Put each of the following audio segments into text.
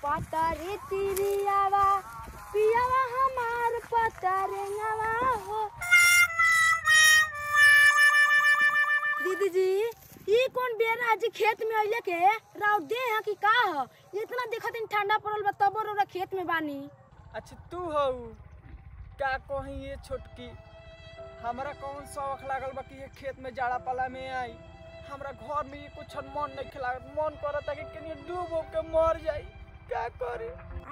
पतरी तिरियावा पियावा हमार पतरेंगवा हो। दीदी जी ये कौन बेरा आज खेत में आइले के राव दे है कि का हो? इतना देखत इन ठंडा पड़ल बा तब रो खेत में बानी। अच्छा तू हो का कहीं ये छोटकी हमरा कौन शौक लागल बा कि ये खेत में जाड़ा पाला में आई। हमरा घर में ये कुछ मन नहीं खिला मन करता कि कहीं डूब के मर जाई का करे।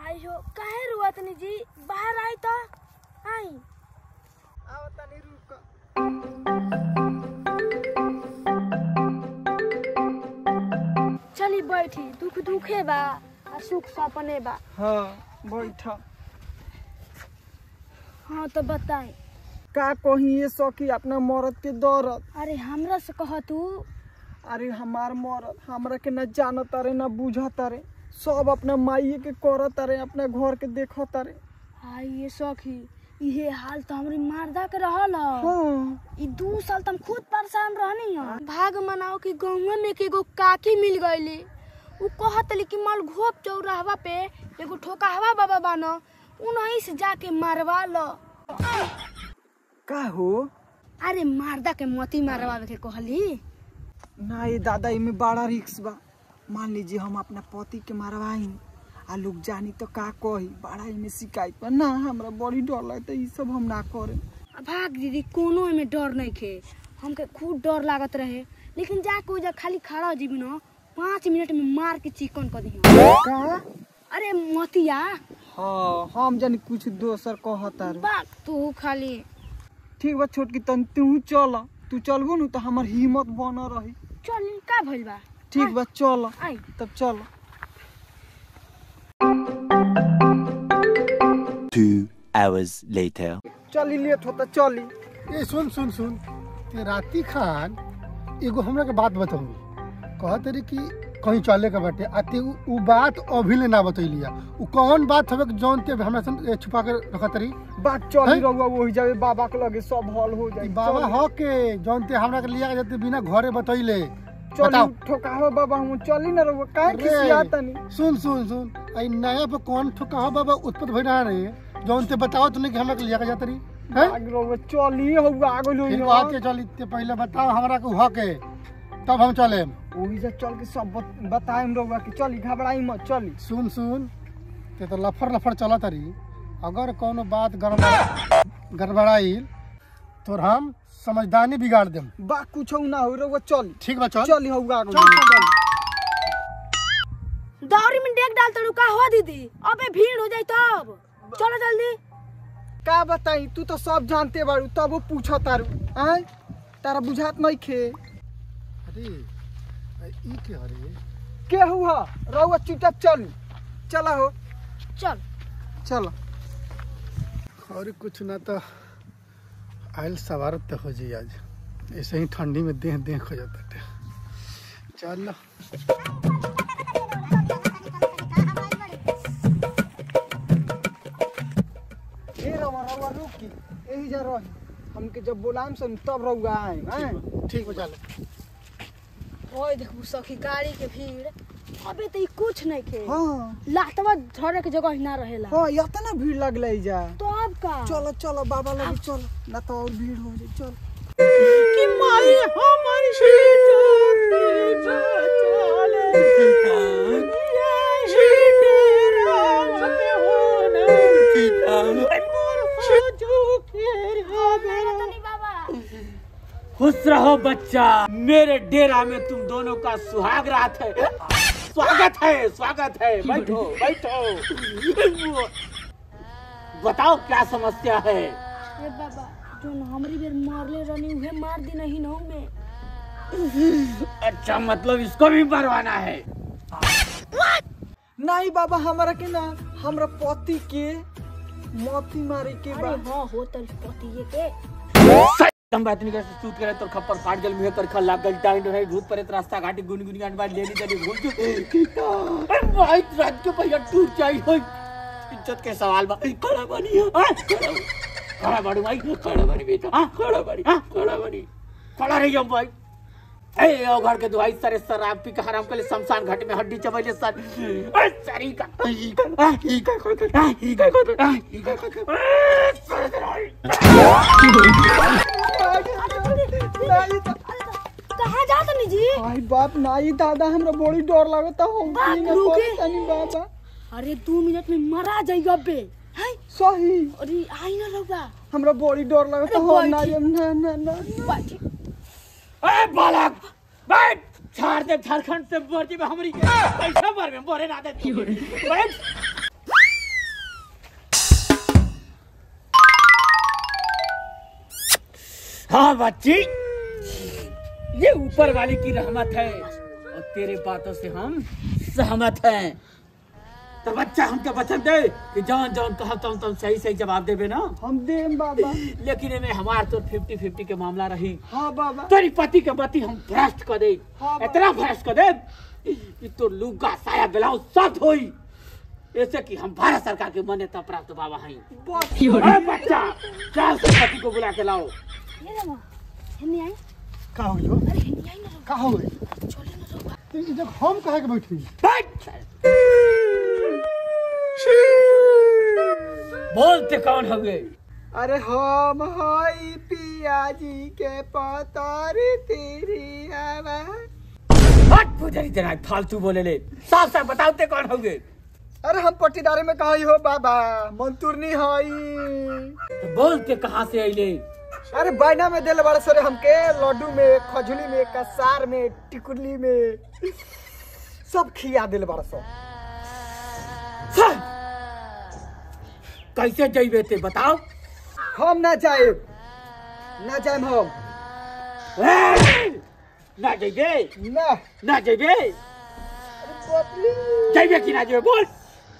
आई हो काहे रुआत नी जी बाहर आई तो आई आओ तनी रुक। चली बैठी दुख दुखे बा और सुख सपने बा। हाँ बैठा। हाँ तो बताई का कहीं ये सखी अपना मरद के दर्द। अरे हमरा से कह तू। अरे हमार मरद हमरा के न जानत रे न बुझत रे सब अपना माइये के करत रे अपना घर के देखत रे। आई ये सखी ये हाल तो हमारी मारदा के रहल हाँ। ई 2 साल तुम खुद परेशान रहनी है। भाग मनाओ कि गाँव में के एगो काकी मिल गईली उ कहतली कि मल घोप चौराहवा पे एगो ठोकाहवा बाबा बानो उन्हीं से जाके मारवा लो। का हो? अरे मारदा के मोती मारवावे के कहली ना ये दादा इमें बड़ा रिक्स बा। मान लीजिए हम अपना पति के मारवाई आ लोग जानी तो का कही बड़ा इमें शिकायत पर ना हमरा बड़ी डर लगता ये सब हम ना करे। भाग दीदी कोनो में डर नहीं खे हमके खूब डर लागत रहे लेकिन जाके जा खाली खड़ा हो जीबी ना 5 मिनट में मार के चिकन कर दी। का? अरे मोतिया हाँ हम जानी कुछ दोसर कहता रे। बात तू खाली ठीक बा छोटकी तन तू चल तू चलबो न तो हमर हिम्मत बन रही। चल का भइल बा? ठीक बा चल आई तब चल। 2 hours later. चली लेट होता चली। ए सुन सुन सुन ते राती खान एगो हमरा के बात बताऊंगी कहत रे कि कहीं चले के बाटे आते उ बात अभी ले ना बतैलिया उ कौन बात हवे जौन ते हमरा से छुपा के रखत रही बात चली रहुआ वही जावे बाबा के लगे सब हल हो जाई। बाबा हो के जौन ते हमरा के लिया के जते बिना घरे बतैले चली ठोकाहो बाबा हम चली न रहुआ काहे खिसियाता नहीं। सुन सुन सुन आई नया पे कौन ठोकाहो बाबा उत्पत भई रहा रे जौन ते बताओ तूने कि हमरा के लिया के जात रही हैं रहुआ चली होगा आगे लोई फिर बात के चली ते पहले बताओ हमरा के हो के तब हम चले वही से चल के सब बताएम रहुआ कि चली घबराई मत चली। सुन सुन ते तो लफर लफर चला तरी अगर कोनो बात गड़बड़ाई तो हम समझदारी बिगाड़ देम। बा कुछ ना हो रहुआ चली। ठीक बा चल चली होगा आगे दौरी में डेग डाल तड़ू का हो दीदी अबे भीड़ हो जाई तब चलो जल्दी। का बताई तू तो सब जानते बारू तब वो पूछो तारू आय तारा बुझात नहीं खे। अरे ई के हुआ रहुआ चुपचाप चली चला हो चल चलो। और कुछ ना तो आयल सवार तो हो जाए आज ऐसे ही ठंडी में देह देह खो जाता है। चल रहुआ रुकी यही जा रही हमके जब बुलाएम सुन तब रहुआ आए हैं। ठीक हो चल। ओए देखू सखी गाड़ी के भीड़ अबे तो कुछ नहीं खे। हाँ लातवा धरे के जगह ना रहेला। हाँ इतना भीड़ लगले जा तो अब का चलो चलो बाबा लगे चलो ना तो और भीड़ हो जाए चल। कि माई हमारी खुश रहो बच्चा मेरे डेरा में तुम दोनों का सुहाग रात है। स्वागत है बैठो बैठो। बताओ क्या समस्या है? ए बाबा जो हमारी बेर मारले रहनी उहे मार दी नहीं ना में। अच्छा मतलब इसको भी मरवाना है? नहीं बाबा हमारा के ना हमरा पति के मोती मारे के बाद। हाँ हो तर पति ये के हम बात नहीं कर सूत करे तो खप्पर फाट गल मुहे कर खल लाग गल टाइम रहे भूत परे रास्ता घाटी गुनी गुनी गांड बात लेनी चली भूल के भाई रात के पहिया टूट जाई हो इज्जत के सवाल बा खड़ा बनी खड़ा बड़ी भाई खड़ा बनी बेटा हां खड़ा बनी खड़ा रही हम भाई ए ओ घर के दुहाई सरे शराब पी के हराम के लिए शमशान घाट में हड्डी चबैले सर ए सरी का ई का कहाँ जा तनी जी? आई बाप नाई दादा हमरा बड़ी डर लगता हो तनी बाबा। अरे 2 मिनट में मरा जाइगा बे। हाय सही। अरे आई ना रउआ। हमरा बड़ी डर लगता हो ना ना बाजी। ए बालक बैठ झाड़ दे झारखंड से मर्जी में हमारी पैसा भर में बोरे ना दे बैठ। हाँ बच्ची ये ऊपर वाले की रहमत है और तेरे बातों से हम सहमत हैं। तो बच्चा हमके वचन दे कि जौन जौन कहा तुम सही सही जवाब देबे ना। हम देम बाबा। लेकिन इनमें हमार तो 50-50 के मामला रही। हाँ बाबा। तेरी पति के पति हम भ्रष्ट कर दे। हाँ इतना भ्रष्ट कर दे कि तो लुगा साया ब्लाउज सब होई। ऐसे कि हम भारत सरकार के मान्यता प्राप्त बाबा हैं। बच्चा चल से पति को बुला के लाओ। ये रे मां हिन्नी आई। का हो गयो? अरे हिन्नी आई ना। का हो गई? चले ना रउआ। तो ये जब हम कहे के बैठी बैठ बोलते कौन हो गए? अरे हम हई पियाजी के पतारी तेरी आवाज। हट पुजारी जना फालतू बोले ले। साफ साफ बताओते कौन हो गए? अरे हम पट्टीदारी में कहा हो बाबा मंतुरनी हई। तो बोलते कहाँ से आइले? अरे बायना में दिल बड़ा सरे हमके लड्डू में खजूली में कसार में टिकुली में सब खिया दिल बड़ा सो। कैसे जइबे ते बताओ? हम ना जाए हम ना जइबे ना जइबे जइबे कि ना जइबे बोल।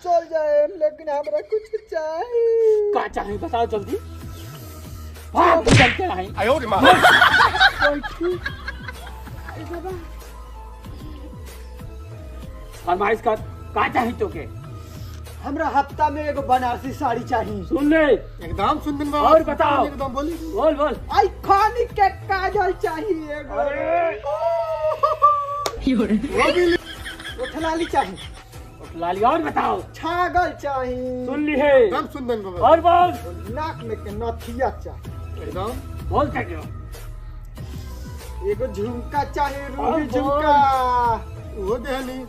चल जाए लेकिन हमरा कुछ चाहिए। का चाहिए बताओ जल्दी। हाँ चल के आई। अरे बाबा फरमाइश कर का चाहिए तोके? हमरा हफ्ता में एगो बनारसी साड़ी चाहिए। सुन ले एकदम सुन दिन बाबा। और बताओ। एकदम बोली बोल बोल। आई खानी के काजल चाहिए एगो। उठलाली चाहिए। लाली और बताओ। छागल चाहिए। सुन ली है। एकदम सुन दिन बाबा। और बोल। नाक में के नथिया चाहिए। एकदम बोल क्या क्यों? एगो झुमका चाहिए और रूबी बोल। झुमका। वो देहली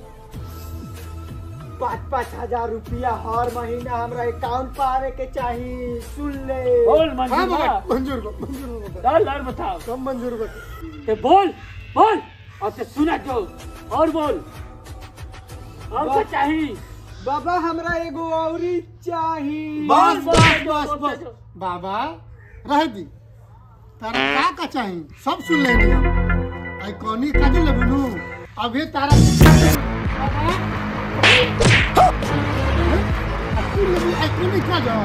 5-5 हजार रुपया हर महीना हमरा अकाउंट पर आवे के चाहिए। सुन ले। बोल हाँ मंजूर बाबा बा। मंजूर बाबा। चल और बताओ। सब मंजूर बा। ते बोल बोल और ते सुना जो और बोल। और क्या चाहिए? बाबा हमरा एगो औरी चाहिए। बस बोल, बस बोल, बस बोल, बस बोल। बाबा रह दी तारा का चाहिए सब सुन लेनी हम। आई कौनी काजल लेबनु अभी तारा आई कौनी काजल